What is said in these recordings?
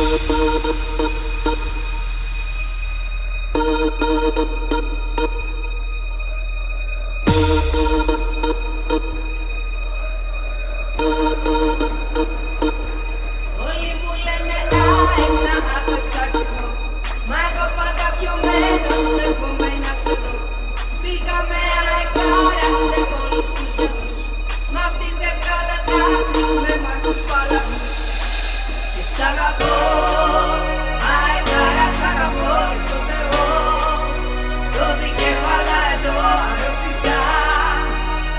Όλοι μου λένε να απεξαρτηθώ, μα εγώ πάντα πιωμένος έρχομαι να σε δω. Πήγα με αεκάρα σε πολλούς τους γιατρούς, μ' αυτοί δεν βγάλαν άκρη με μας τους παλαβούς. Και σ' αγαπώ, αεκάρα σ' αγαπώ το Θεό, το δικεφαλάτο αρρώστησα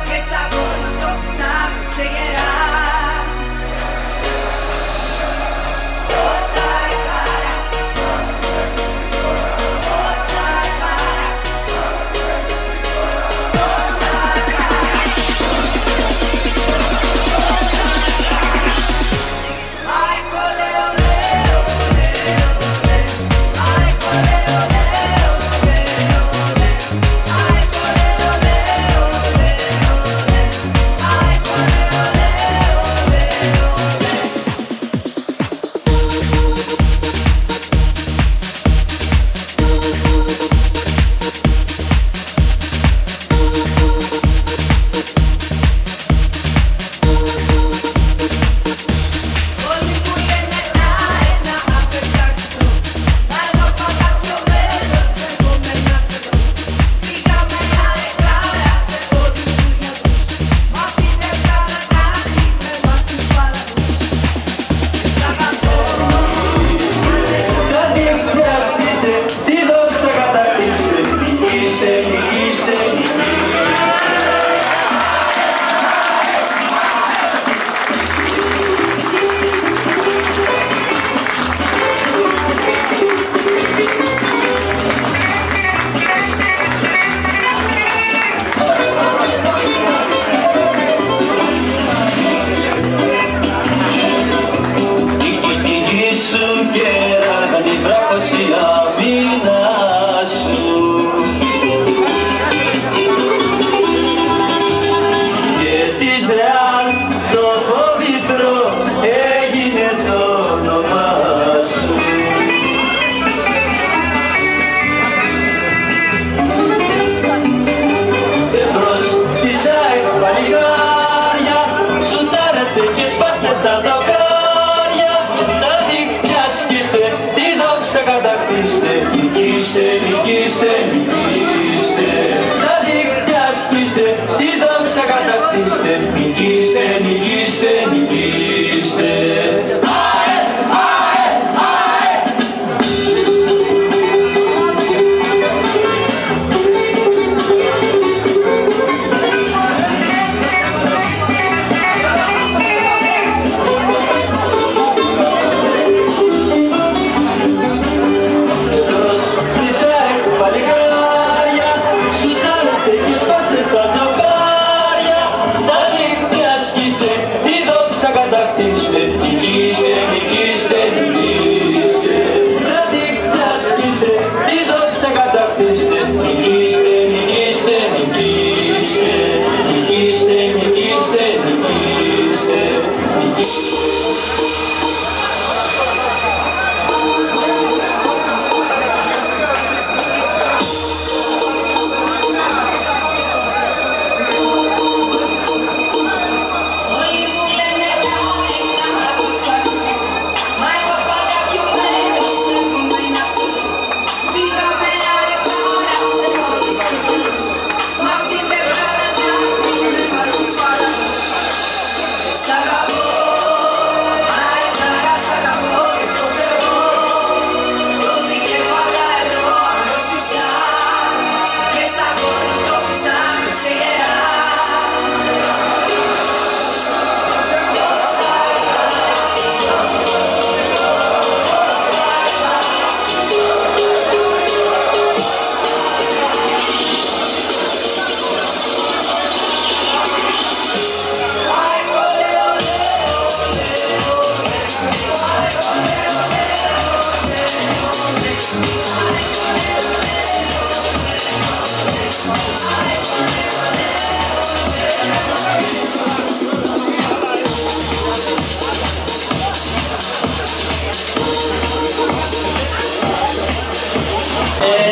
και σ' ακολουθώ ψάχνω σε γερά. Ai, coleo, leo.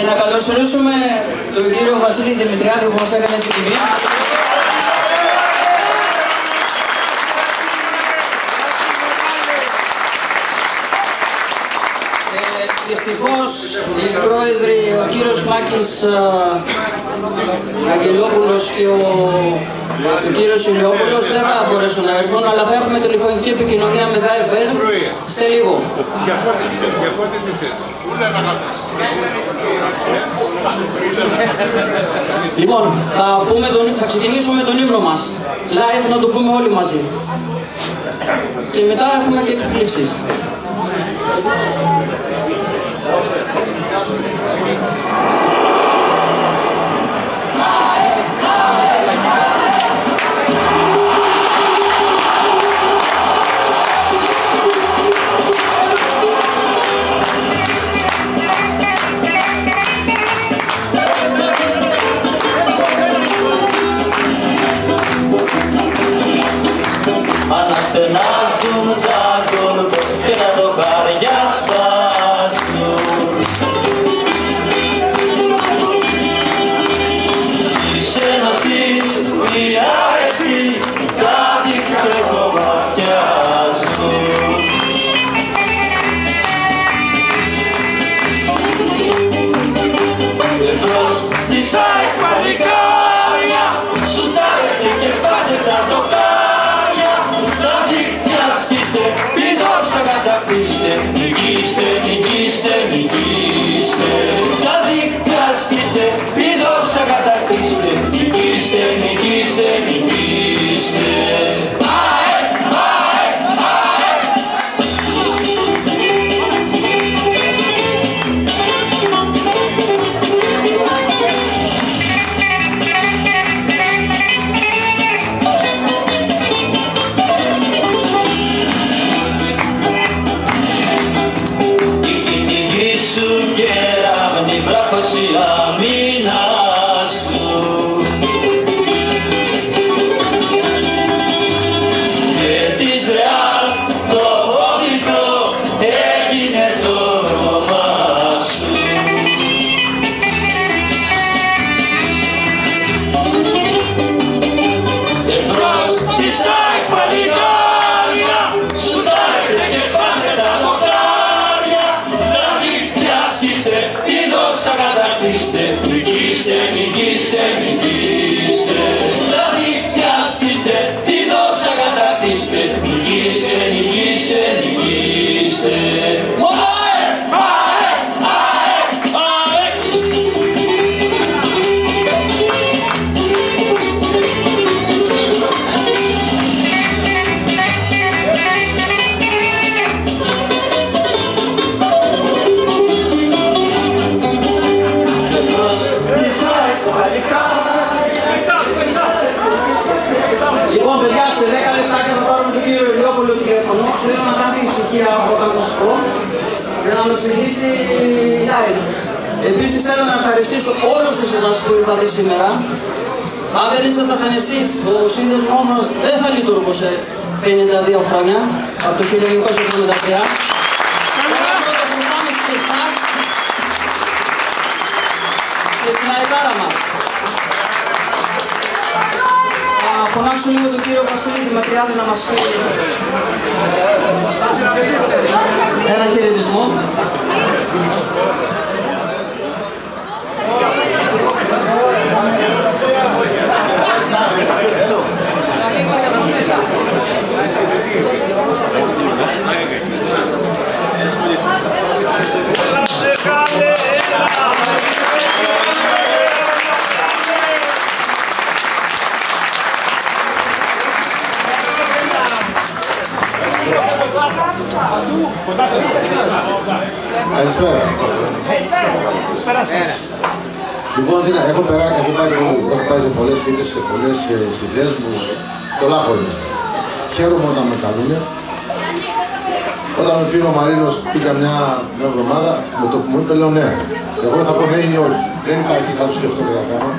Να καλωσορίσουμε τον κύριο Βασίλη Δημητριάδη που μας έκανε την τιμή. Δυστυχώς οι πρόεδροι, ο κύριος Μάκης Αγγελόπουλος και ο κύριος Ηλιόπουλος δεν θα μπορέσουν να έρθουν, αλλά θα έχουμε τηλεφωνική επικοινωνία με Viber σε λίγο. Λοιπόν, θα ξεκινήσουμε με τον ύμνο μας. Live να το πούμε όλοι μαζί. Και μετά έχουμε και εκπλήξεις. Αναστενάζουν τα κόλπος και τα δοκάρια σπάζουν. Της Ένωσης μια έτσι κάτι κρεβοβατιάζουν. Εμπρός της ΑΕΚ παλικάρια σουτάρετε και σπάστε τα δοκάρια. Τη δόξα κατακτήστε, νικήστε, νικήστε, νικήστε. Τα δίκτυα ασκήστε, τη δόξα κατακτήστε, νικήστε, νικήστε, νικήστε. ΑΕΚ, ΑΕΚ, ΑΕΚ. Νικήστε, νικήστε, νικήστε. Τα δίκτυα ασκήστε, τη δόξα κατακτήστε. Νικήστε, νικήστε, νικήστε. Λοιπόν, παιδιά, σε 10 λεπτάκια θα πάρουμε τον κύριο Ηλιόπουλο τηλέφωνο. Θέλω να κάνετε ησυχία από όταν σας πω για να μας μιλήσει live. Επίσης θέλω να ευχαριστήσω όλους εσάς που ήρθατε σήμερα. Αν δεν ήσασταν εσείς, ο σύνδεσμός μας δεν θα λειτουργούσε 52 χρόνια, από το 1973. Θέλω να χρωστάμε σε εσάς και στην αεκάρα μας. Θα φωνάξω λίγο τον κύριο Βασίλη Δημητριάδη να μας πει ένα χαιρετισμό. Καλησπέρα. Λοιπόν, έχω πάει σε πολλές πίτες, σε πολλές συνδέσμους, πολλά χρόνια. Χαίρομαι όταν με καλούν. Όταν με πήρε ο Μαρίνος, πήγα μια εβδομάδα, με το που μου είπε, λέω ναι. Εγώ δεν θα πω ναι ή όχι. Δεν υπάρχει, θα το σκεφτώ και θα κάνω.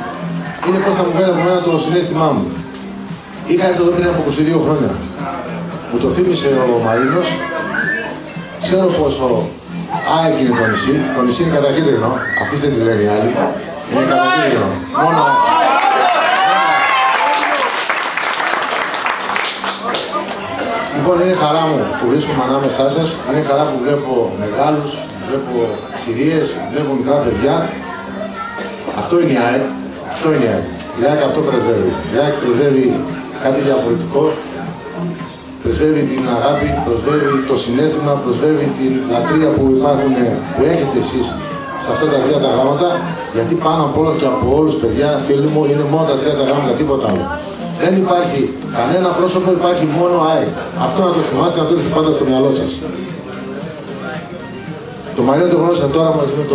Είναι πώς θα μου βγάλει από μένα το συναίσθημά μου. Είχα έρθει εδώ πριν από 22 χρόνια. Μου το θύμισε ο Μαρίνος. Ξέρω πόσο ΑΕΚ είναι το νησί. Το νησί είναι κατακίτρινο. Αφήστε τη λένε οι άλλοι. Είναι κατακίτρινο. Μόνο ΑΕΚ. Λοιπόν, είναι χαρά μου που βρίσκομαι ανάμεσά σας. Είναι χαρά που βλέπω μεγάλους, βλέπω κυρίες, βλέπω μικρά παιδιά. Αυτό είναι η ΑΕΚ. Αυτό είναι η ΑΕΚ. Η ΑΕΚ αυτό πρεσβεύει. Η ΑΕΚ πρεσβεύει κάτι διαφορετικό. Πρεσβεύει την αγάπη, πρεσβεύει το συναίσθημα, πρεσβεύει την λατρεία που έχετε εσείς σε αυτά τα τρία τα γράμματα. Γιατί πάνω απ' όλα και από όλους, παιδιά, φίλοι μου, είναι μόνο τα τρία τα γράμματα, τίποτα άλλο. Δεν υπάρχει κανένα πρόσωπο, υπάρχει μόνο ΑΕΚ. Αυτό να το θυμάστε, να το έχετε πάντα στο μυαλό σας. Το Μαρίνο το γνώρισα τώρα μαζί με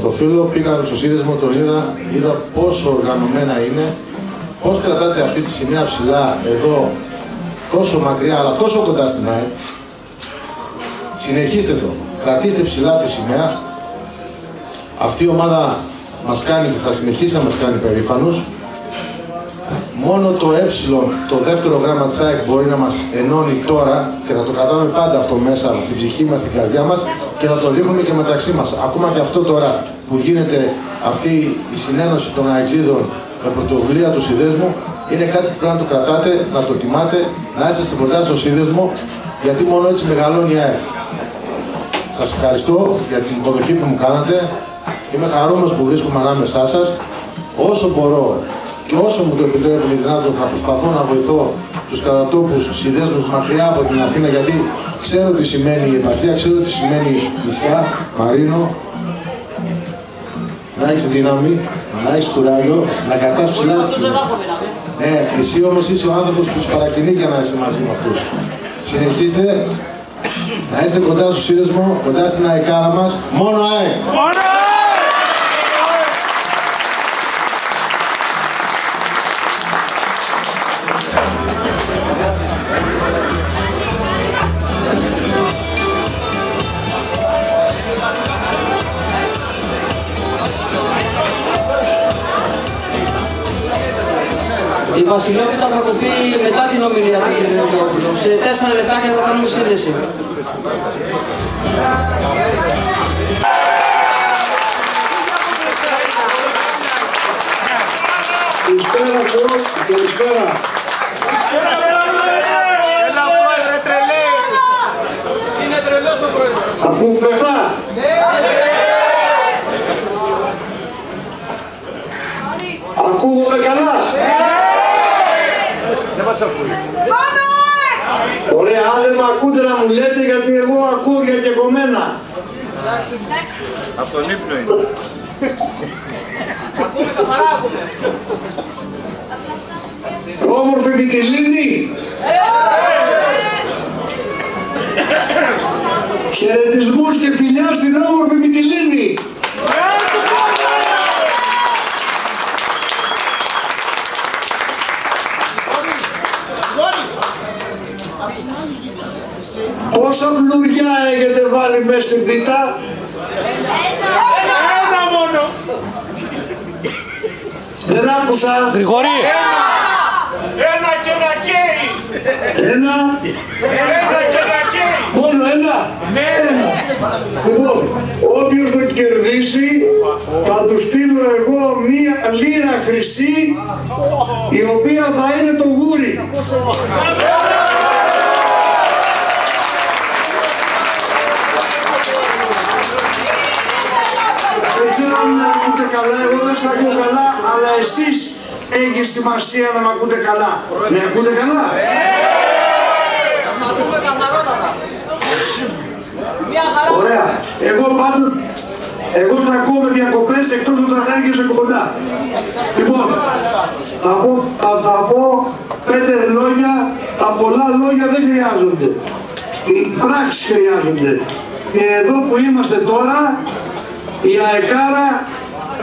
το φίλο, πήγα στο σύνδεσμο, τον είδα πόσο οργανωμένα είναι, πώς κρατάτε αυτή τη σημαία ψηλά εδώ, τόσο μακριά αλλά τόσο κοντά στην ΑΕΚ. Συνεχίστε το, κρατήστε ψηλά τη σημαία. Αυτή η ομάδα μας κάνει και θα συνεχίσει να μας κάνει περήφανους. Μόνο το το δεύτερο γράμμα της ΑΕΚ μπορεί να μας ενώνει τώρα και θα το κρατάμε πάντα αυτό μέσα στην ψυχή μας, στην καρδιά μας και θα το δείχνουμε και μεταξύ μας. Ακόμα και αυτό τώρα που γίνεται αυτή η συνένωση των αεξίδων με πρωτοβουλία του συνδέσμου είναι κάτι που πρέπει να το κρατάτε, να το τιμάτε, να είστε κοντά στο σύνδεσμο γιατί μόνο έτσι μεγαλώνει η ΑΕΚ. Σας ευχαριστώ για την υποδοχή που μου κάνατε. Είμαι χαρούμενος που βρίσκομαι ανάμεσά σας. Όσο μπορώ και όσο μου το επιτρέπουν οι δυνάτων θα προσπαθώ να βοηθώ τους κατατόπους συνδέσμους μακριά από την Αθήνα γιατί ξέρω τι σημαίνει η επαρχία, ξέρω τι σημαίνει νησιά, Μαρίνο. Να έχεις δύναμη, να έχεις κουράγιο, να κρατάς ψηλά τη σημαία. Ναι, εσύ όμως είσαι ο άνθρωπος που τους παρακινεί για να είσαι μαζί με αυτούς. Συνεχίστε να είστε κοντά στο σύνδεσμο, κοντά στην αεκάρα μας, μόνο ΑΕΚ. Η Βασιλόπιτα θα το πει μετά την ομιλία του κ. Λεωφόρου. Σε 4 λεπτάκια θα κάνουμε σύνδεση. Καλησπέρα σε όλους, καλησπέρα. Έλα πρόεδρε τρελέ. Είναι τρελός ο πρόεδρος. Ακούγεται καλά. Ακούγομαι καλά. Ωραία, αν δεν με ακούτε να μου λέτε γιατί εγώ ακούω διακεκομένα. Από τον ύπνο είναι. Ακούμε καθαρά, ακούμε. Όμορφη Μυτιλήνη. Χαιρετισμούς και φιλιά στην όμορφη Μυτιλήνη. Πόσα φλουριά έχετε βάλει μέσα στην πίτα? Ένα μόνο. Δεν άκουσα. Γρηγορή. Ένα και να καίει. Ένα. Ένα και να καίει. Μόνο ένα. Ναι. Λοιπόν, όποιος το κερδίσει θα του στείλω εγώ μία λίρα χρυσή η οποία θα είναι το γούρι. Δεν ξέρω αν με ακούτε καλά, εγώ δεν σας ακούω καλά, αλλά εσείς έχει σημασία να με ακούτε καλά. Με ακούτε καλά? Ωραία. Εγώ πάντως, εγώ θα ακούω με διακοπές εκτός όταν έρχεσαι κοντά. Λοιπόν, θα πω 5 λόγια, τα πολλά λόγια δεν χρειάζονται. Οι πράξεις χρειάζονται. Και εδώ που είμαστε τώρα, η αεκάρα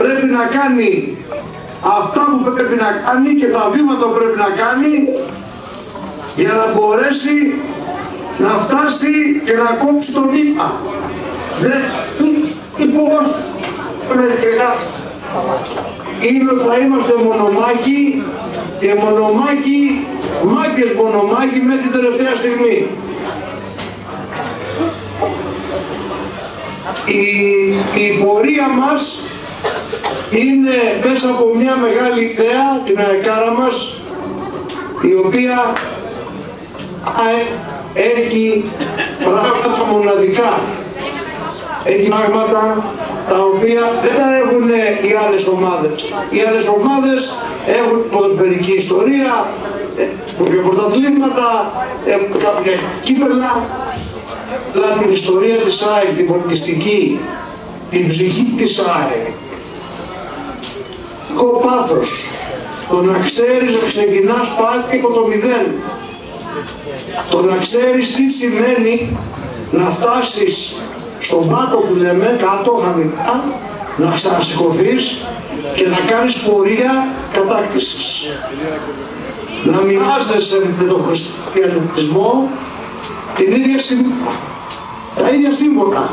πρέπει να κάνει αυτά που πρέπει να κάνει και τα βήματα που πρέπει να κάνει για να μπορέσει να φτάσει και να κόψει τον ύπα. Δεν πώς είναι ότι θα είμαστε μονομάχοι και μονομάχοι, μάχες μονομάχοι μέχρι την τελευταία στιγμή. η πορεία μας είναι μέσα από μια μεγάλη ιδέα, την αεκάρα μας, η οποία έχει πράγματα μοναδικά. Έχει πράγματα τα οποία δεν τα έχουν οι άλλες ομάδες. Οι άλλες ομάδες έχουν ποδοσφαιρική ιστορία, έχουν πρωταθλήματα, έχουν κάποια κύπελα, αλλά την ιστορία της ΑΕΚ, την πολιτιστική, την ψυχή της ΑΕΚ, το πάθος, το να ξέρεις να ξεκινάς πάλι από το μηδέν, το να ξέρεις τι σημαίνει να φτάσεις στον πάτο που λέμε, κάτω, χαμηλά, να ξανασηκωθείς και να κάνεις πορεία κατάκτησης. Να μοιράζεσαι με τον χριστιανισμό την ίδια τα ίδια σύμβολα.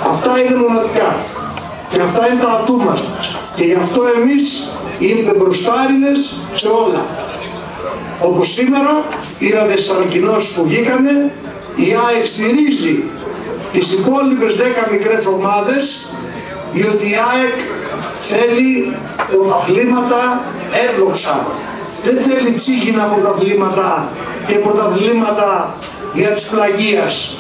Αυτά είναι μοναδικά και αυτά είναι τα ατού μας. Και γι' αυτό εμείς είμαστε μπροστάριδες σε όλα. Όπως σήμερα είδατε στις ανακοινώσεις που βγήκανε, η ΑΕΚ στηρίζει τις υπόλοιπες 10 μικρές ομάδες, διότι η ΑΕΚ θέλει πρωταθλήματα εύδοξα. Δεν θέλει τσίχινα πρωταθλήματα και πρωταθλήματα για τις πλαγίας.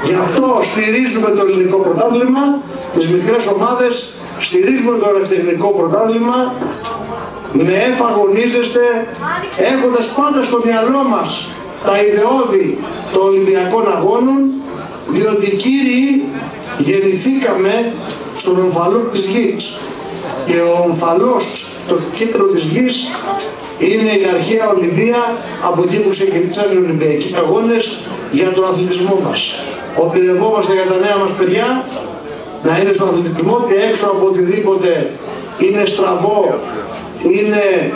Γι' αυτό στηρίζουμε το ελληνικό πρωτάθλημα, τις μικρές ομάδες, στηρίζουμε το ελληνικό πρωτάθλημα, με εφαγωνίζεστε, έχοντας πάντα στο μυαλό μας τα ιδεώδη των Ολυμπιακών Αγώνων, διότι κύριοι γεννηθήκαμε στον ομφαλό της γης και ο ομφαλός στο κέντρο της γης είναι η αρχαία Ολυμπία, από εκεί που ξεκινήσαν οι Ολυμπιακοί Αγώνες για τον αθλητισμό μας. Οδηγευόμαστε για τα νέα μας παιδιά να είναι στον αθλητισμό και έξω από οτιδήποτε είναι στραβό, είναι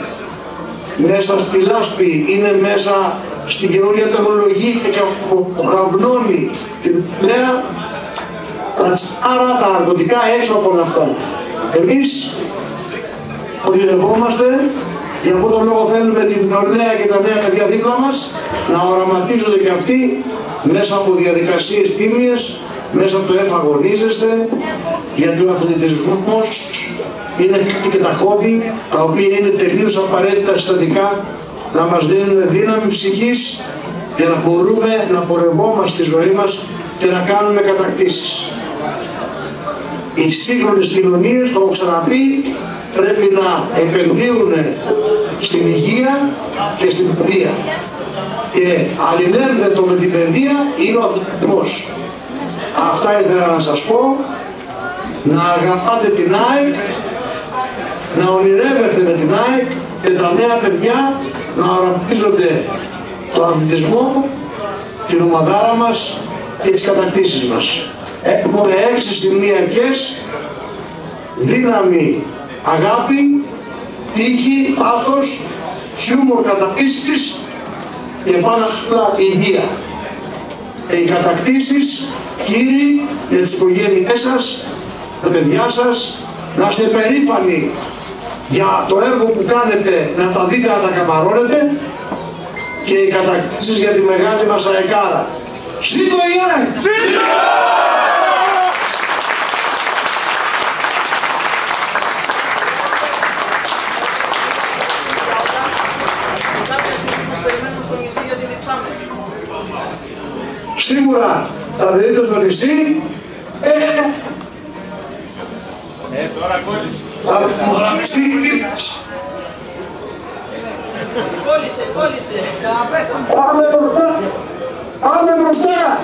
μέσα στη λάσπη, είναι μέσα στην καινούργια τεχνολογία και αποκαυνώνει την πλέα, τα τσάρα, τα ναρκωτικά έξω από όλα αυτά. Εμείς οδηγευόμαστε, γι' αυτόν τον λόγο θέλουμε την νεολαία και τα νέα παιδιά δίπλα μας να οραματίζονται και αυτοί μέσα από διαδικασίες τίμιες, μέσα από το εφαγωνίζεστε, γιατί ο αθλητισμός είναι και τα χόμπι, τα οποία είναι τελείως απαραίτητα συστατικά να μας δίνουν δύναμη ψυχής για να μπορούμε να πορευόμαστε στη ζωή μας και να κάνουμε κατακτήσεις. Οι σύγχρονες κοινωνίες, το έχω ξαναπεί, πρέπει να επενδύουν στην υγεία και στην παιδεία. Και αλληλένδετο με την παιδεία είναι ο αθλητισμός. Αυτά ήθελα να σας πω. Να αγαπάτε την ΑΕΚ, να ονειρεύετε με την ΑΕΚ και τα νέα παιδιά να οραματίζονται το αθλητισμό, την ομαδάρα μας και τις κατακτήσεις μας. Έχουμε 6 σημεία ευχές: δύναμη, αγάπη, τύχη, πάθος, χιούμορ καταπίστης και πάνω απ' όλα υγεία. Οι κατακτήσεις, κύριοι, για τις οικογένειές σας, τα παιδιά σας, να είστε περήφανοι για το έργο που κάνετε, να τα δείτε, να τα καμαρώνετε, και οι κατακτήσεις για τη μεγάλη μας αεκάρα. Ζήτω η ΑΕΚ! Σίγουρα θα δείτε στο νησί. Τώρα κόλλησε. Κόλλησε. Πάμε μπροστά. Πάμε μπροστά.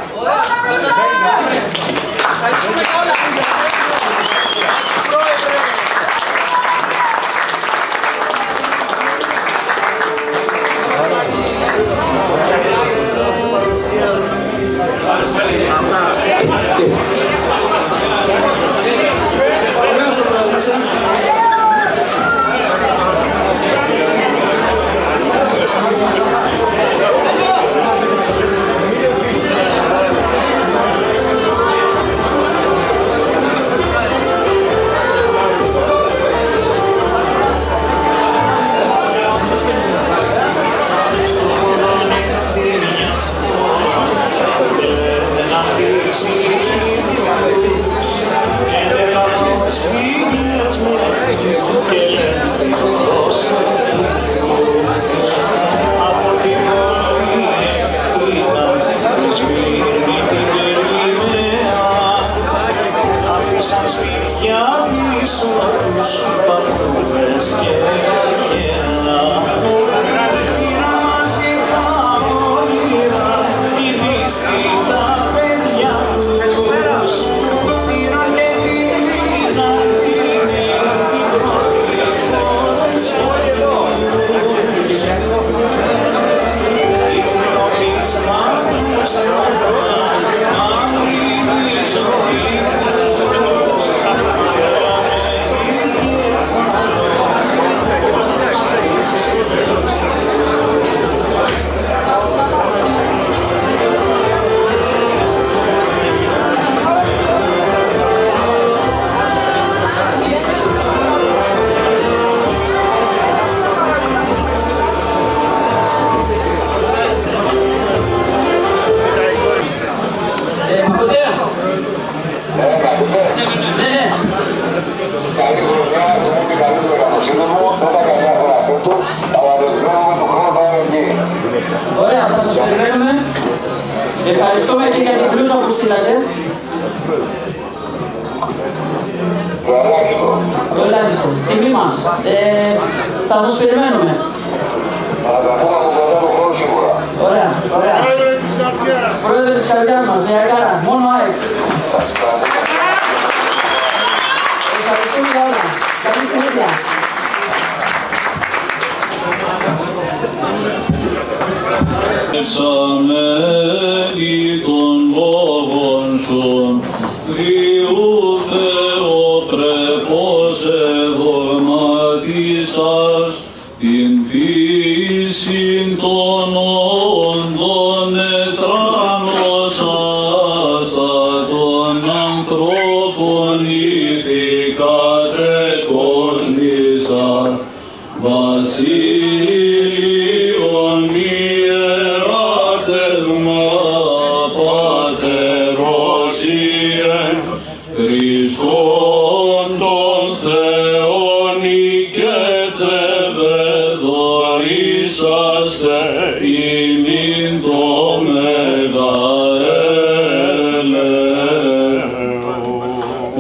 για την πλούσια που στείλατε. Το ελάχιστο. Τιμή μας. Θα σας περιμένουμε. Ωραία, ωραία. Πρόεδρε της καρδιάς. Πρόεδρε της καρδιάς μας, Νεακάρα. Μόνο ΑΕΚ. Ευχαριστούμε για όλα. Καλή συνέχεια. Εξαμένη των λόγων σου, Διού Θεοπρεπώς εδογματίσας την φύση των όντων ετράνωσας τα των ανθρώπων ηθικάτε κόσμησα βασίλειον ιεράτευμα πατερός ιεν Χριστόν τον Θεόν οικέτευε δωρήσαστε ημίν το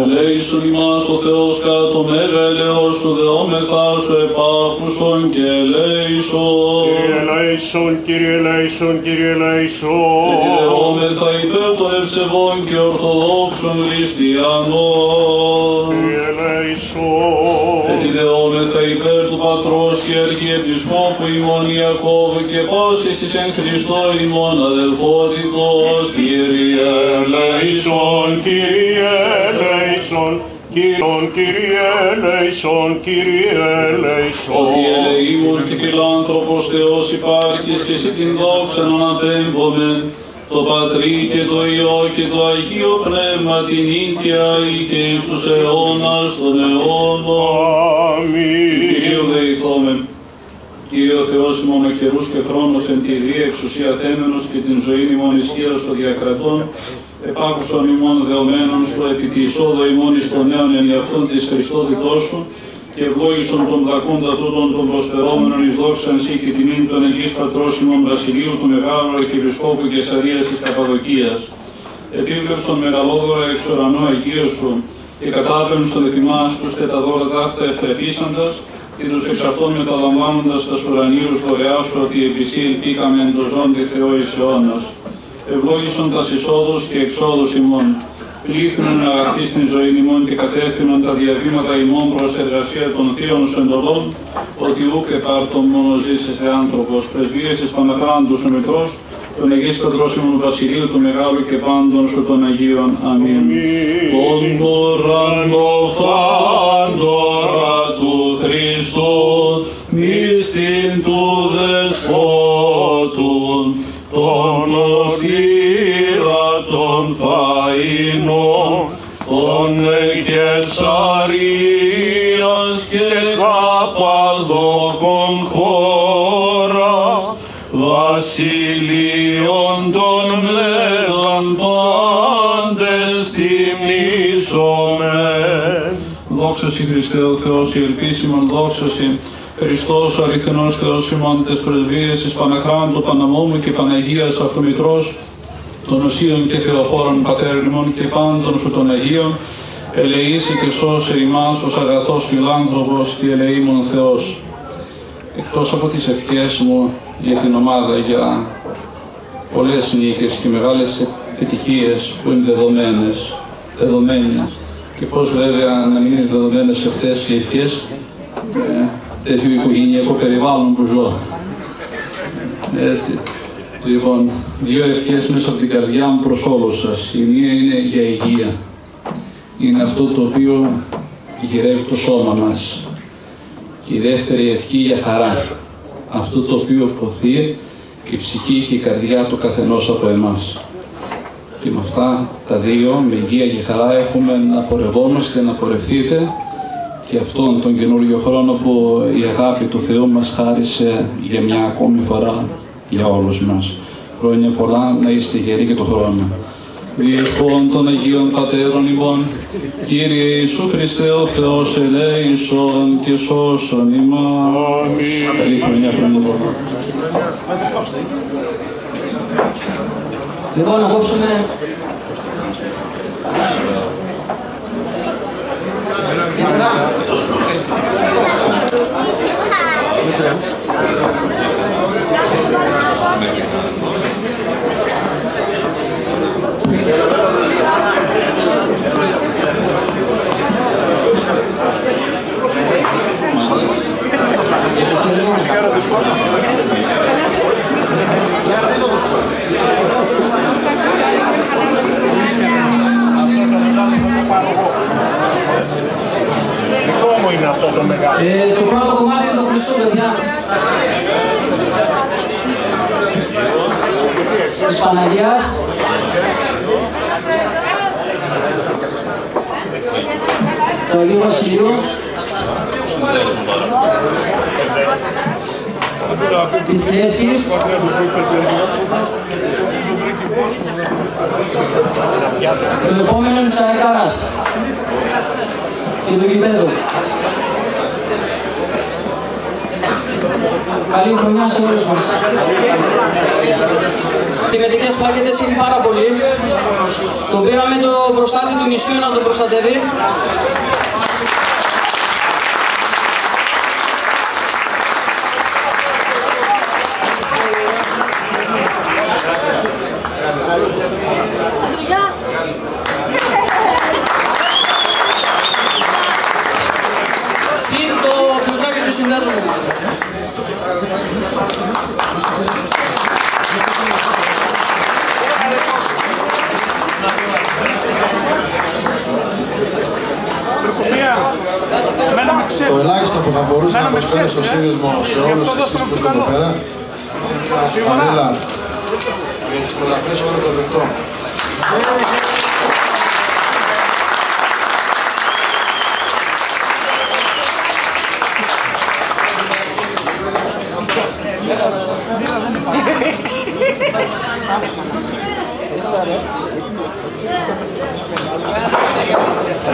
ελέησον ημάς ο Θεός κατά το μέγα ελεός σου δεόμεθα σου επάκουσον και ελέησον. Κύριε ελέησον, Κύριε ελέησον, Κύριε ελέησον. Δεόμεθα υπέρ των ευσεβών και ορθοδόξων χριστιανών. Κύριε ελέησον. Δεόμεθα υπέρ του Πατρός και Αρχιεπισκόπου ημών Ιακώβου και πάσης εις εν Χριστώ ημών αδελφότητος. Κύριε ελέησον, Κύριε ελέησον. Κύριε ελέησον, Κύριε ελέησον. Ότι ελεήμων και φιλάνθρωπος Θεός υπάρχεις και εσύ την δόξα να απέμπομεν, το Πατρί και το Υιό και το Αγίο Πνεύμα την οίκαια και εις τους αιώνας των αιώνων. Αμήν. Κυρίου δεηθόμεν. Κύριε ο Θεός ημών ο καιρούς και χρόνος εν τη δία εξουσία θέμενος και την ζωή ημών ισχύρας των διακρατών, επάκουσον ημών δεωμένων σου επί τη εισόδο ημών εις των νέων εν αυτόν της Χριστότητός σου και ευλόγησον τον δακούντα τούτων των προσφερόμενων εις δόξαν σοι και τιμήν των Αγίης Πατρός ημών Βασιλείου του Μεγάλου Αρχιεπισκόπου Καισαρίας της Καπαδοκίας. Επίβλεψον μεγαλόδωρα εξ ουρανού Αγίου σου και κατάπαινον στον εφημάς τους τεταδόρα ταύτα ευτρεπίσαντας και τους εξ αυτών μεταλαμβάνοντας τα ουρανίους δωρεά σου ότι επί σοι ελπίκαμε εν το ζώντι Θεό εις αιώνας. Ευλόγησον τας εισόδους και εξόδους ημών. Πλήθυνον αγαθή στην ζωή ημών και κατέφθηνον τα διαβήματα ημών προς εργασία των θείων σου εντολών, ότι ούκ επάρτων μόνο ζήσεσαι άνθρωπος, πρεσβείες εις Παναχράντου σου Μητρός, τον Αγίης Πατρός ημών Βασιλείου του Μεγάλου και πάντων σου των Αγίων. Αμήν. Τον ουρανοφάντορα του Χριστού, μυστήν του Δεσπότου, των φωστήρατων φαΐνων, των Καισαρίας και Καπαδόκων χώρα, βασιλείων των μέγαν πάντες τιμήσομεν. Δόξα σοι Χριστέ ο Θεός, η ελπίσιμον δόξα σοι, Χριστός ο αληθινός Θεός ημών τες πρεσβείες εις Παναχράντου, Παναμόμου και Παναγίας Αυτομητρός, των Οσίων και Θεοφόρων Πατέρων ημών και πάντων σου των Αγίων, ελεήσει και σώσε ημάς ως αγαθός φιλάνθρωπος και ελεήμων Θεός. Εκτός από τις ευχές μου για την ομάδα, για πολλές νίκες και μεγάλες επιτυχίες που είναι δεδομένες και πώς βέβαια να μην είναι δεδομένες αυτές οι ευχές τέτοιο οικογενειακό περιβάλλον που ζω. Έτσι. Λοιπόν, δύο ευχές μέσα από την καρδιά μου προς όλους σας. Η μία είναι για υγεία. Είναι αυτό το οποίο γυρεύει το σώμα μας. Και η δεύτερη ευχή για χαρά. Αυτό το οποίο ποθεί η ψυχή και η καρδιά του καθενός από εμάς. Και με αυτά τα δύο, με υγεία και χαρά, έχουμε να πορευόμαστε, να πορευθείτε και αυτόν τον καινούριο χρόνο που η αγάπη του Θεού μας χάρισε για μια ακόμη φορά για όλους μας. Χρόνια πολλά, να είστε γεροί και το χρόνο. Διευχών των Αγίων Πατέρων ημών, Κύριε Ιησού Χριστέ ο Θεός, ελέησον και σώσον ημάς. Καλή χρονιά, χρόνια πολλά. Λοιπόν, να κόψουμε το πρώτο κομμάτι είναι το Χριστού, παιδιά. Της Παναγίας. Το Αγίου Βασιλείου. Της Λέσχης. Το επόμενο είναι της Αεκάρας και του γηπέδου. Καλή χρονιά σε όλους μας. Οι μετικές πλακέτες έχει πάρα πολύ. Τον πήραμε το προστάτη του νησιού να τον προστατεύει. Συν το μπλουζάκι του συνδέσμου μας. Το ελάχιστο που θα μπορούσα να προσφέρω στο σύνδεσμο σε όλους εσείς που είστε εδώ πέρα, φανέλα για τις υπογραφές όλων των δεχτών.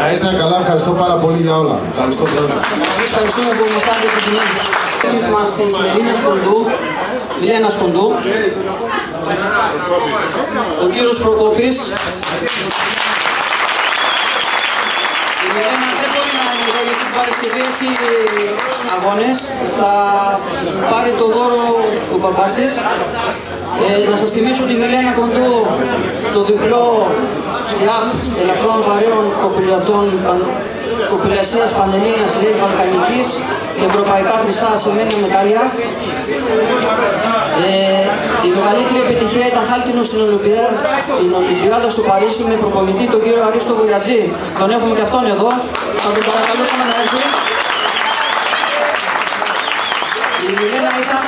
Να είστε καλά, ευχαριστώ πάρα πολύ για όλα. Ευχαριστώ πολύ. Εμείς ευχαριστούμε που μας κάνετε την τιμή μας της Μιλένας Κοντού, ο κύριος Προκόπης. Η Μιλένα δεν μπορεί να είναι εδώ γιατί την Παρασκευή έχει αγώνες. Θα πάρει το δώρο ο παπάς της. Να σας θυμίσω τη Μιλένα Κοντού στο διπλό ΣΚΙΑΠ ελαφρών βαρέων κοπηλασίας Πανελλήνιας Λύης Βαλκανικής και ευρωπαϊκά χρυσά ασημένια μετάλλια. Η μεγαλύτερη επιτυχία ήταν χάλκινο στην Ολυμπιάδα στο Παρίσι με προπονητή τον κύριο Αρίστο Βογιατζή. Τον έχουμε και αυτόν εδώ, θα τον παρακαλούσαμε να έρθει. Η Μιλένα ήταν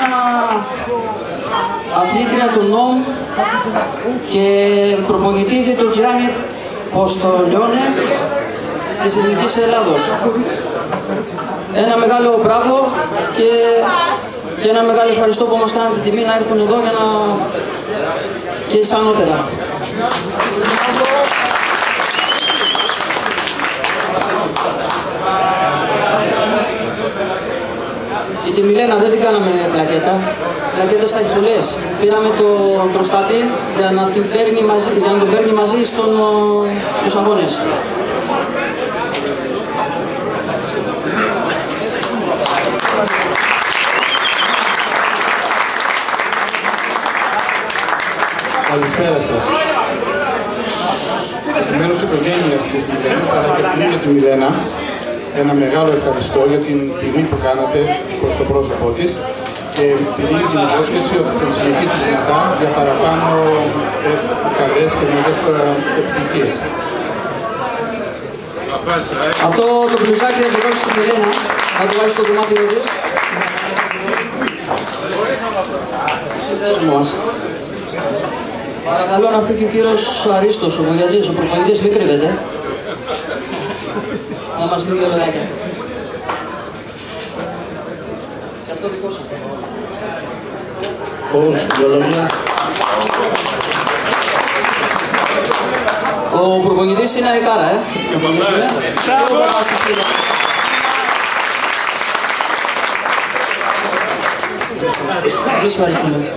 αθλήτρια του ΝΟΜ και προπονητή είχε τον Τζιάννη Ποστολιώνε της Ελληνικής Ελλάδος. Ένα μεγάλο μπράβο και ένα μεγάλο ευχαριστώ που μας κάνατε τιμή να έρθουν εδώ για να και ισανότερα. Και τη Μιλένα δεν την κάναμε πλακέτα. Πλακέτες θα έχει πολλές. Πήραμε τον προστάτη για να τον παίρνει μαζί στους αγώνες. Καλησπέρα σας. Εκ μέρους της οικογένειας της Μιλένας, αλλά και για τη Μιλένα, ένα μεγάλο ευχαριστώ για την τιμή που κάνατε προς το πρόσωπό της και επειδή την υπόσχεση ότι θα συνεχίσει δυνατά για παραπάνω καλές και μεγάλες επιτυχίες. Αυτό το μπλουζάκι θα το δώσει στη Μιλένα, θα το βάλει στο δωμάτιο της. Συνδέσμο μας. Παρακαλώ να έρθει και ο κύριος Αρίστος, ο Βογιατζής, ο προπονητής, μην κρύβεται. Να μας πει δύο λόγια. Και αυτό δικό σου. Πώς, δύο λόγια. Ο προπονητής είναι Αεκάρα, Εμείς ευχαριστούμε.